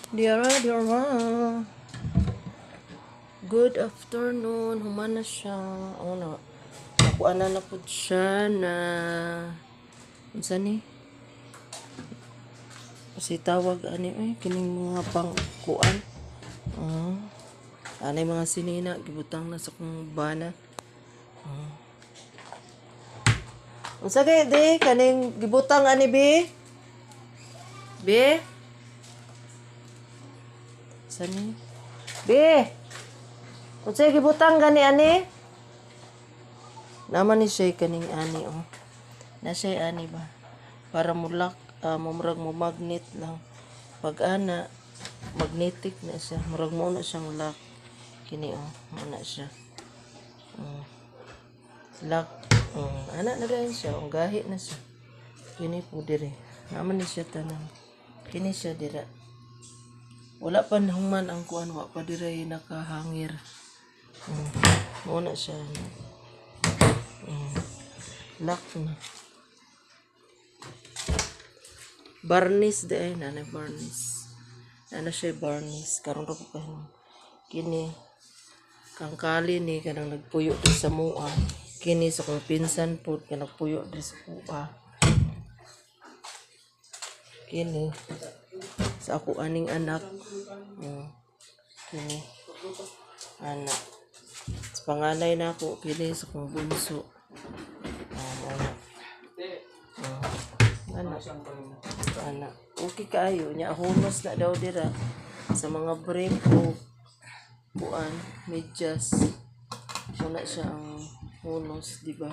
Diara. Good afternoon. Humana siya. O na. Nakuha na po siya na... Ano ni? Kasi tawag ani ay kining mga pangkuan. Anay mga sinina gibutang na sa kong bana. Unsa kay di kaning gibutang ani bi? Bi? Sani? Bi? Unsa gibutang gani ani? Naman ni siya kaning ani oh. Na siya ani ba? Para mulak mumurag mo magnet lang. Pag ana magnetic na siya. Murag mo na siyang lock. Kini oh, ana siya. Lock. Ana na rin siya. Ang gahi na siya. Kini po dire. Naman ni siya tanan. Kini siya dira. Wala pa nahuman ang kuan. Wa pa dire nakahangir. Muna siya. Lock na. Barnis de ay nanay barnis. Ano siya barnis. Karon ra ko kanon. Kini kangkali ni kanang nagpuyo di sa mua. Kini sa kong pinsan po kanang puyo di sa mua. Kini sa ako aning anak. Kini anak. Sa panganay na ako kini sa kong bunso. Anak. Okay kaayo nya hunos na daw dira sa mga brief o buan medyas. Wala siya ang hunos, di ba?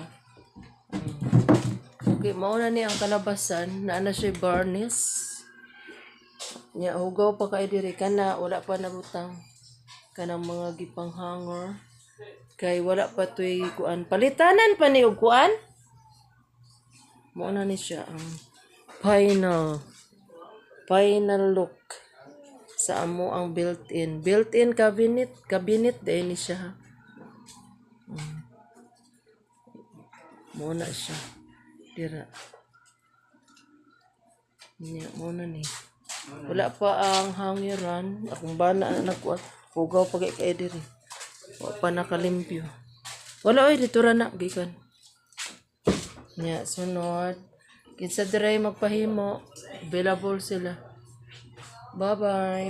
Okay, mao na ni ang kalabasan na ana siya varnish. Nya hugaw pa kay diri kana wala pa nabutang kanang mga gipang hanger. Kay wala pa toy kuan palitanan pa ni og kuan. Mao na ni siya ang final look sa amo ang built-in cabinet din ni siya. Muna siya dira niya muna ni wala pa ang hangiran akong bana anak ko hugaw pa kay diri wa pa nakalimpyo wala oy dito ra na gikan niya sunod kinsa diri magpahimo available sila bye.